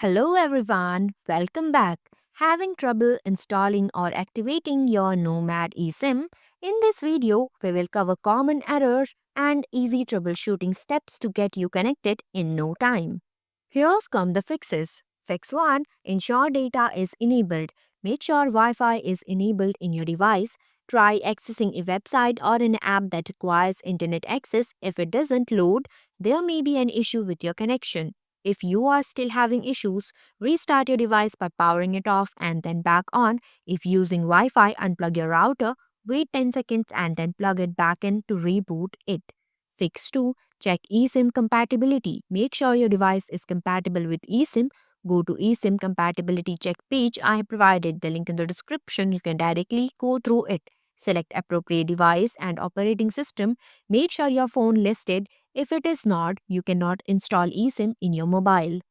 Hello everyone, welcome back. Having trouble installing or activating your Nomad eSIM? In this video, we will cover common errors and easy troubleshooting steps to get you connected in no time. Here's come the fixes. Fix 1. Ensure data is enabled. Make sure Wi-Fi is enabled in your device. Try accessing a website or an app that requires internet access. If it doesn't load, there may be an issue with your connection. If you are still having issues, restart your device by powering it off and then back on. If using Wi-Fi, unplug your router, wait 10 seconds and then plug it back in to reboot it. Fix 2. Check eSIM compatibility. Make sure your device is compatible with eSIM. Go to eSIM compatibility check page. I have provided the link in the description. You can directly go through it. Select appropriate device and operating system. Make sure your phone listed. If it is not, you cannot install eSIM in your mobile.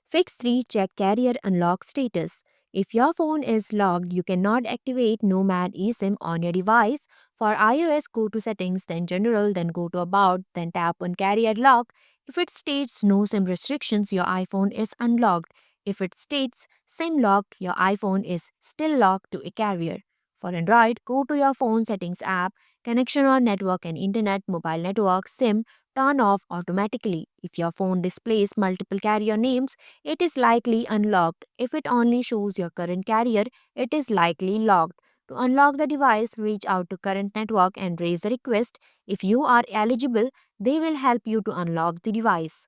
Fix 3. Check carrier unlock status. If your phone is locked, you cannot activate Nomad eSIM on your device. For iOS, go to Settings, then General, then go to About, then tap on Carrier Lock. If it states No SIM restrictions, your iPhone is unlocked. If it states SIM locked, your iPhone is still locked to a carrier. For Android, go to your phone settings app, connection on network and internet, mobile network, SIM, turn off automatically. If your phone displays multiple carrier names, it is likely unlocked. If it only shows your current carrier, it is likely locked. To unlock the device, reach out to current network and raise a request. If you are eligible, they will help you to unlock the device.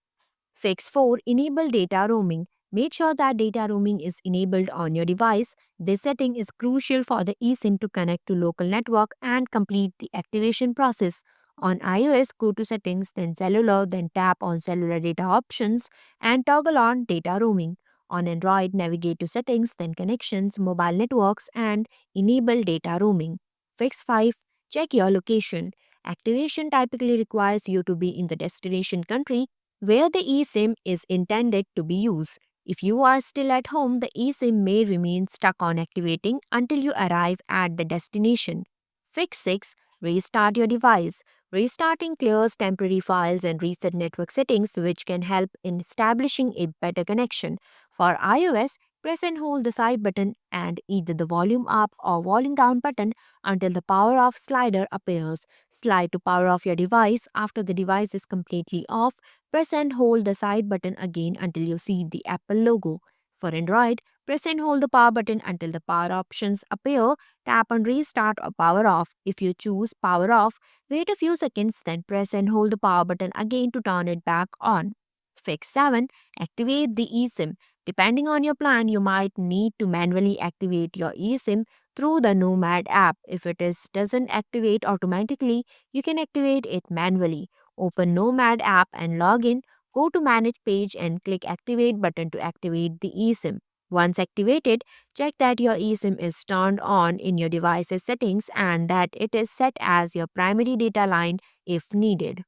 Fix 4. Enable data roaming. Make sure that data roaming is enabled on your device. This setting is crucial for the eSIM to connect to local network and complete the activation process. On iOS, go to Settings, then Cellular, then tap on Cellular Data Options and toggle on Data Roaming. On Android, navigate to Settings, then Connections, Mobile Networks, and enable data roaming. Fix 5. Check your location. Activation typically requires you to be in the destination country where the eSIM is intended to be used. If you are still at home, the eSIM may remain stuck on activating until you arrive at the destination. Fix 6. Restart your device. Restarting clears temporary files and reset network settings, which can help in establishing a better connection. For iOS, press and hold the side button and either the volume up or volume down button until the power off slider appears. Slide to power off your device after the device is completely off. Press and hold the side button again until you see the Apple logo. For Android, press and hold the power button until the power options appear. Tap on restart or power off. If you choose power off, wait a few seconds, then press and hold the power button again to turn it back on. Fix 7. Activate the eSIM. Depending on your plan, you might need to manually activate your eSIM through the Nomad app. If doesn't activate automatically, you can activate it manually. Open Nomad app and log in. Go to Manage page and click Activate button to activate the eSIM. Once activated, check that your eSIM is turned on in your device's settings and that it is set as your primary data line if needed.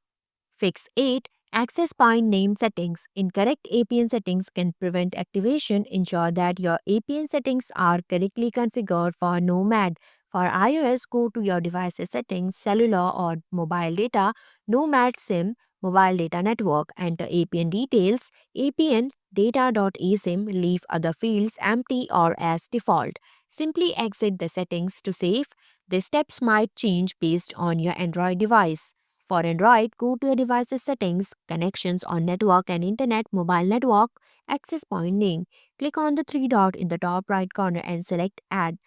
Fix 8. Access point name settings. Incorrect APN settings can prevent activation. Ensure that your APN settings are correctly configured for Nomad. For iOS, go to your device's settings, cellular or mobile data, Nomad SIM, mobile data network, enter APN details, APN data.esim, leave other fields empty or as default. Simply exit the settings to save. The steps might change based on your Android device. For Android, go to your device's settings, connections on network and internet, mobile network, access point name. Click on the three dot in the top right corner and select Add.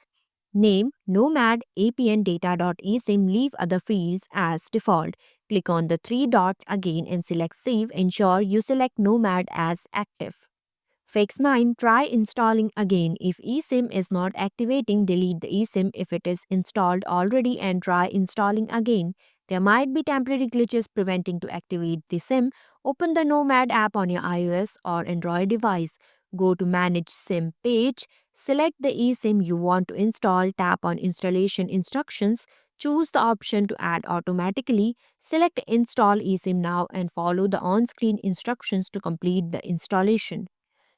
Name Nomad APN data.esim, leave other fields as default. Click on the three dots again and select Save. Ensure you select Nomad as active. Fix 9. Try installing again. If eSIM is not activating, delete the eSIM if it is installed already and try installing again. There might be temporary glitches preventing to activate the SIM. Open the Nomad app on your iOS or Android device. Go to Manage SIM page. Select the eSIM you want to install. Tap on Installation Instructions. Choose the option to add automatically. Select Install eSIM now and follow the on-screen instructions to complete the installation.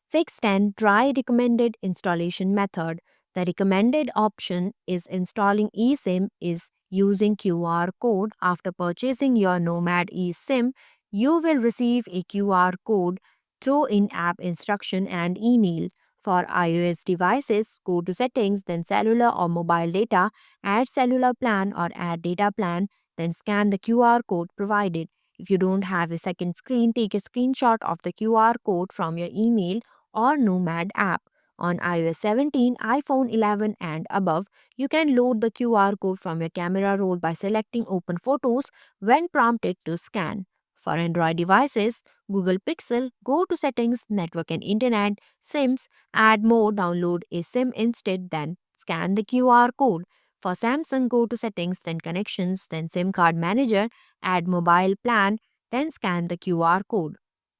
Fix 10. Try recommended installation method. The recommended option is installing eSIM is using QR code. After purchasing your Nomad eSIM, you will receive a QR code. throw in app instruction and email. For iOS devices, go to settings, then cellular or mobile data, add cellular plan or add data plan, then scan the QR code provided. If you don't have a second screen, take a screenshot of the QR code from your email or Nomad app. On iOS 17, iPhone 11 and above, you can load the QR code from your camera roll by selecting Open Photos when prompted to scan. For Android devices, Google Pixel, go to Settings, Network and Internet, SIMs, add more, download a SIM instead, then scan the QR code. For Samsung, go to Settings, then Connections, then SIM Card Manager, add Mobile Plan, then scan the QR code.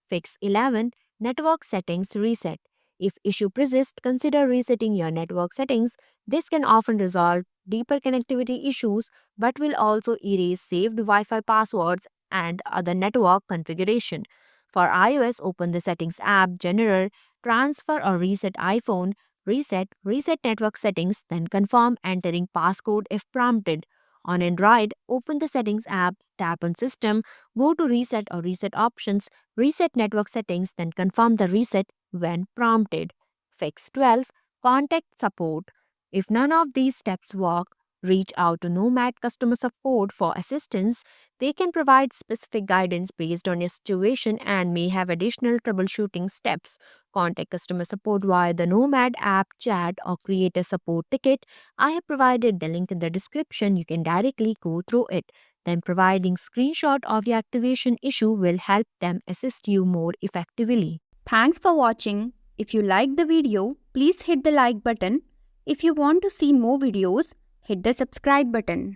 Fix 11. Network Settings Reset. If issue persists, consider resetting your network settings. This can often resolve deeper connectivity issues but will also erase saved Wi-Fi passwords and other network configuration. For iOS, open the Settings app, General, Transfer or Reset iPhone, Reset Network Settings, then confirm entering passcode if prompted. On Android, open the Settings app, tap on System, go to Reset or Reset Options, Reset Network Settings, then confirm the reset when prompted. Fix 12. Contact Support. If none of these steps work, reach out to Nomad customer support for assistance. They can provide specific guidance based on your situation and may have additional troubleshooting steps. Contact customer support via the Nomad app, chat, or create a support ticket. I have provided the link in the description. You can directly go through it. Then providing screenshot of your activation issue will help them assist you more effectively. Thanks for watching. If you liked the video, please hit the like button. If you want to see more videos, hit the subscribe button.